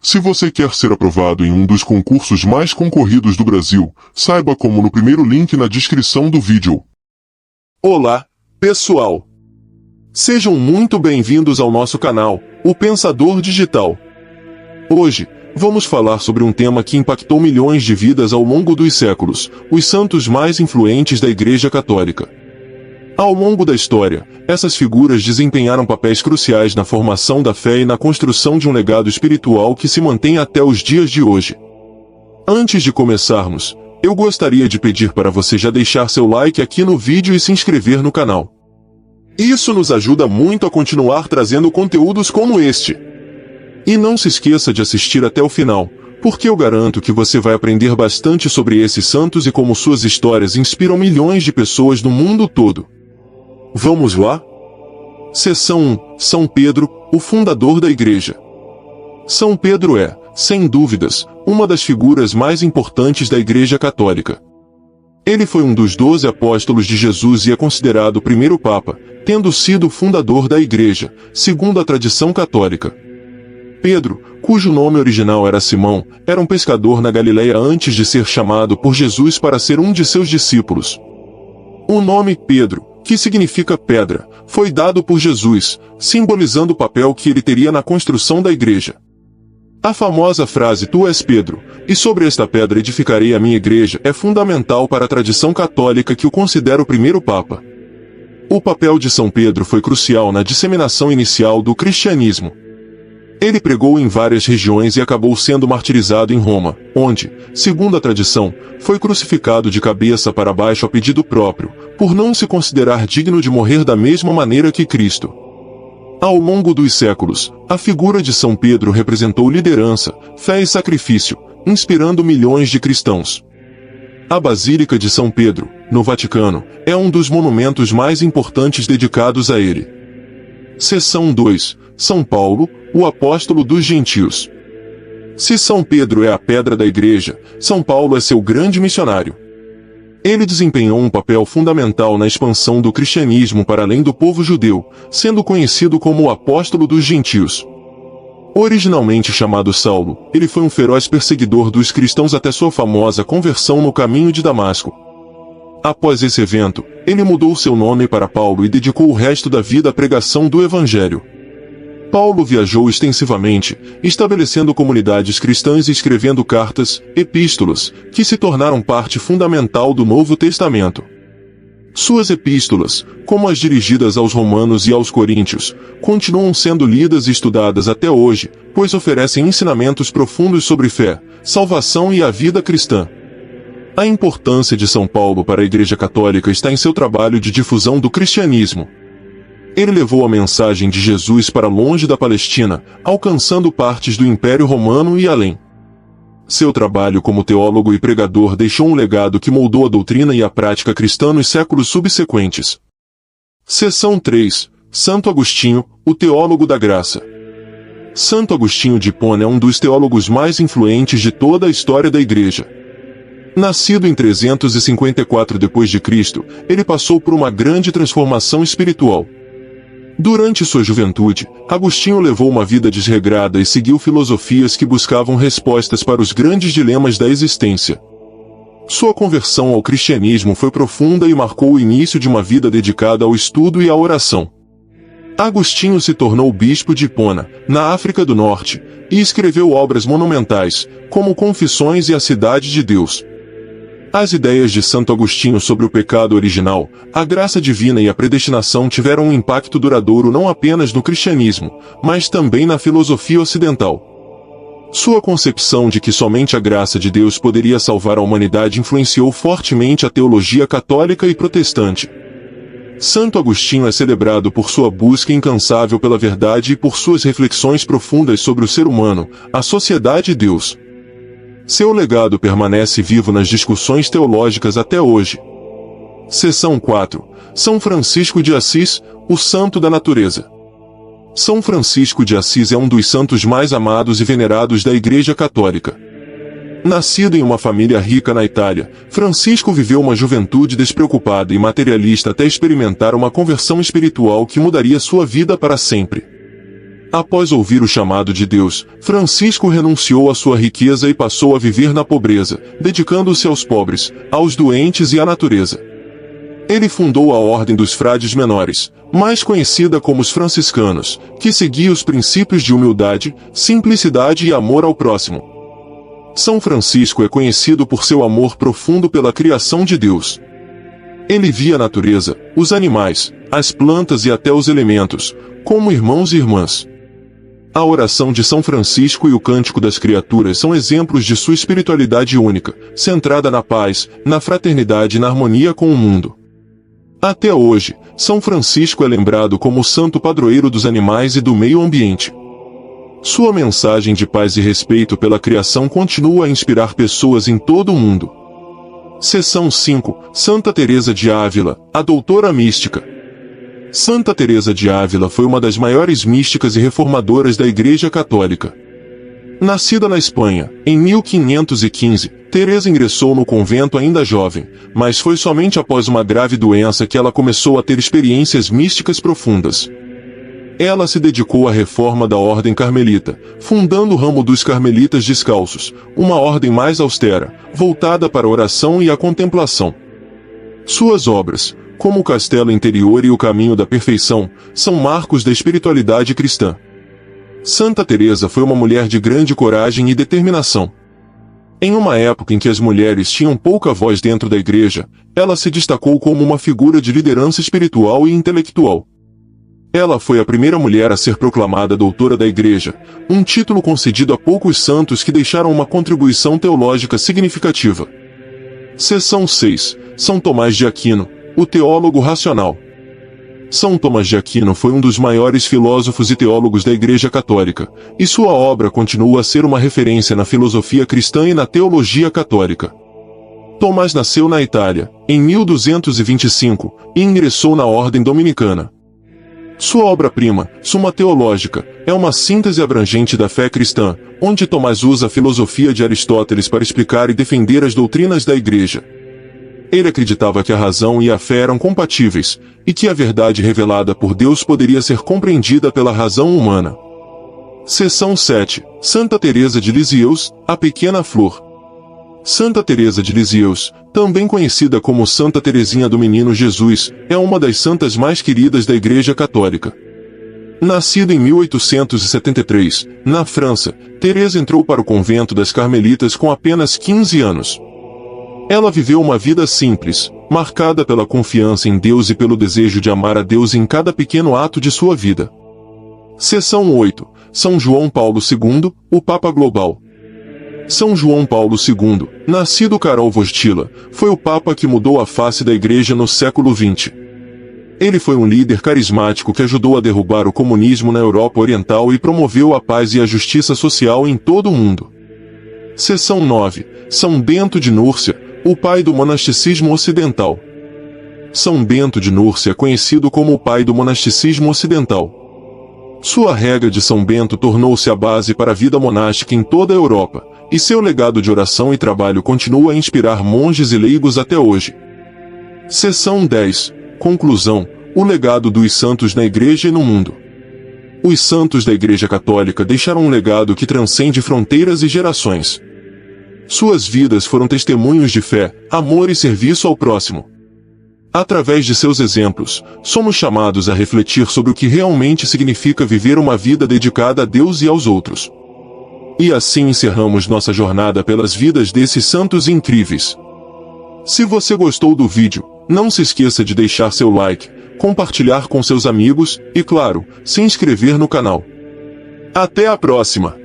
Se você quer ser aprovado em um dos concursos mais concorridos do Brasil, saiba como no primeiro link na descrição do vídeo. Olá, pessoal! Sejam muito bem-vindos ao nosso canal, O Pensador Digital. Hoje, vamos falar sobre um tema que impactou milhões de vidas ao longo dos séculos, os santos mais influentes da Igreja Católica. Ao longo da história, essas figuras desempenharam papéis cruciais na formação da fé e na construção de um legado espiritual que se mantém até os dias de hoje. Antes de começarmos, eu gostaria de pedir para você já deixar seu like aqui no vídeo e se inscrever no canal. Isso nos ajuda muito a continuar trazendo conteúdos como este. E não se esqueça de assistir até o final, porque eu garanto que você vai aprender bastante sobre esses santos e como suas histórias inspiram milhões de pessoas no mundo todo. Vamos lá? Seção 1. São Pedro, o fundador da Igreja. São Pedro é, sem dúvidas, uma das figuras mais importantes da Igreja Católica. Ele foi um dos 12 apóstolos de Jesus e é considerado o primeiro Papa, tendo sido o fundador da Igreja, segundo a tradição católica. Pedro, cujo nome original era Simão, era um pescador na Galileia antes de ser chamado por Jesus para ser um de seus discípulos. O nome Pedro, que significa pedra, foi dado por Jesus, simbolizando o papel que ele teria na construção da igreja. A famosa frase "Tu és Pedro, e sobre esta pedra edificarei a minha igreja" é fundamental para a tradição católica que o considera o primeiro Papa. O papel de São Pedro foi crucial na disseminação inicial do cristianismo. Ele pregou em várias regiões e acabou sendo martirizado em Roma, onde, segundo a tradição, foi crucificado de cabeça para baixo a pedido próprio, por não se considerar digno de morrer da mesma maneira que Cristo. Ao longo dos séculos, a figura de São Pedro representou liderança, fé e sacrifício, inspirando milhões de cristãos. A Basílica de São Pedro, no Vaticano, é um dos monumentos mais importantes dedicados a ele. Seção 2. São Paulo, o apóstolo dos gentios. Se São Pedro é a pedra da igreja, São Paulo é seu grande missionário. Ele desempenhou um papel fundamental na expansão do cristianismo para além do povo judeu, sendo conhecido como o apóstolo dos gentios. Originalmente chamado Saulo, ele foi um feroz perseguidor dos cristãos até sua famosa conversão no caminho de Damasco. Após esse evento, ele mudou seu nome para Paulo e dedicou o resto da vida à pregação do Evangelho. Paulo viajou extensivamente, estabelecendo comunidades cristãs e escrevendo cartas, epístolas, que se tornaram parte fundamental do Novo Testamento. Suas epístolas, como as dirigidas aos romanos e aos coríntios, continuam sendo lidas e estudadas até hoje, pois oferecem ensinamentos profundos sobre fé, salvação e a vida cristã. A importância de São Paulo para a Igreja Católica está em seu trabalho de difusão do cristianismo. Ele levou a mensagem de Jesus para longe da Palestina, alcançando partes do Império Romano e além. Seu trabalho como teólogo e pregador deixou um legado que moldou a doutrina e a prática cristã nos séculos subsequentes. Seção 3. Santo Agostinho, o teólogo da graça. Santo Agostinho de Hipona é um dos teólogos mais influentes de toda a história da Igreja. Nascido em 354 d.C., ele passou por uma grande transformação espiritual. Durante sua juventude, Agostinho levou uma vida desregrada e seguiu filosofias que buscavam respostas para os grandes dilemas da existência. Sua conversão ao cristianismo foi profunda e marcou o início de uma vida dedicada ao estudo e à oração. Agostinho se tornou bispo de Hipona, na África do Norte, e escreveu obras monumentais, como Confissões e a Cidade de Deus. As ideias de Santo Agostinho sobre o pecado original, a graça divina e a predestinação tiveram um impacto duradouro não apenas no cristianismo, mas também na filosofia ocidental. Sua concepção de que somente a graça de Deus poderia salvar a humanidade influenciou fortemente a teologia católica e protestante. Santo Agostinho é celebrado por sua busca incansável pela verdade e por suas reflexões profundas sobre o ser humano, a sociedade e Deus. Seu legado permanece vivo nas discussões teológicas até hoje. Seção 4. São Francisco de Assis, o santo da natureza. São Francisco de Assis é um dos santos mais amados e venerados da Igreja Católica. Nascido em uma família rica na Itália, Francisco viveu uma juventude despreocupada e materialista até experimentar uma conversão espiritual que mudaria sua vida para sempre. Após ouvir o chamado de Deus, Francisco renunciou à sua riqueza e passou a viver na pobreza, dedicando-se aos pobres, aos doentes e à natureza. Ele fundou a Ordem dos Frades Menores, mais conhecida como os franciscanos, que seguia os princípios de humildade, simplicidade e amor ao próximo. São Francisco é conhecido por seu amor profundo pela criação de Deus. Ele via a natureza, os animais, as plantas e até os elementos, como irmãos e irmãs. A oração de São Francisco e o Cântico das Criaturas são exemplos de sua espiritualidade única, centrada na paz, na fraternidade e na harmonia com o mundo. Até hoje, São Francisco é lembrado como o santo padroeiro dos animais e do meio ambiente. Sua mensagem de paz e respeito pela criação continua a inspirar pessoas em todo o mundo. Seção 5. Santa Teresa de Ávila, a doutora mística. Santa Teresa de Ávila foi uma das maiores místicas e reformadoras da Igreja Católica. Nascida na Espanha, em 1515, Teresa ingressou no convento ainda jovem, mas foi somente após uma grave doença que ela começou a ter experiências místicas profundas. Ela se dedicou à reforma da Ordem Carmelita, fundando o ramo dos Carmelitas Descalços, uma ordem mais austera, voltada para a oração e a contemplação. Suas obras, como o Castelo Interior e o Caminho da Perfeição, são marcos da espiritualidade cristã. Santa Teresa foi uma mulher de grande coragem e determinação. Em uma época em que as mulheres tinham pouca voz dentro da igreja, ela se destacou como uma figura de liderança espiritual e intelectual. Ela foi a primeira mulher a ser proclamada doutora da igreja, um título concedido a poucos santos que deixaram uma contribuição teológica significativa. Seção 6. São Tomás de Aquino, o teólogo racional. São Tomás de Aquino foi um dos maiores filósofos e teólogos da Igreja Católica, e sua obra continua a ser uma referência na filosofia cristã e na teologia católica. Tomás nasceu na Itália, em 1225, e ingressou na Ordem Dominicana. Sua obra-prima, Suma Teológica, é uma síntese abrangente da fé cristã, onde Tomás usa a filosofia de Aristóteles para explicar e defender as doutrinas da Igreja. Ele acreditava que a razão e a fé eram compatíveis, e que a verdade revelada por Deus poderia ser compreendida pela razão humana. Seção 7. Santa Teresa de Lisieux, a Pequena Flor. Santa Teresa de Lisieux, também conhecida como Santa Teresinha do Menino Jesus, é uma das santas mais queridas da Igreja Católica. Nascida em 1873, na França, Teresa entrou para o convento das Carmelitas com apenas 15 anos. Ela viveu uma vida simples, marcada pela confiança em Deus e pelo desejo de amar a Deus em cada pequeno ato de sua vida. Seção 8. São João Paulo II, o Papa Global. São João Paulo II, nascido Karol Wojtyla, foi o Papa que mudou a face da Igreja no século XX. Ele foi um líder carismático que ajudou a derrubar o comunismo na Europa Oriental e promoveu a paz e a justiça social em todo o mundo. Seção 9. São Bento de Núrcia, o pai do monasticismo ocidental. São Bento de Núrcia é conhecido como o pai do monasticismo ocidental. Sua regra de São Bento tornou-se a base para a vida monástica em toda a Europa, e seu legado de oração e trabalho continua a inspirar monges e leigos até hoje. Seção 10. Conclusão. O legado dos santos na Igreja e no mundo. Os santos da Igreja Católica deixaram um legado que transcende fronteiras e gerações. Suas vidas foram testemunhos de fé, amor e serviço ao próximo. Através de seus exemplos, somos chamados a refletir sobre o que realmente significa viver uma vida dedicada a Deus e aos outros. E assim encerramos nossa jornada pelas vidas desses santos incríveis. Se você gostou do vídeo, não se esqueça de deixar seu like, compartilhar com seus amigos e, claro, se inscrever no canal. Até a próxima!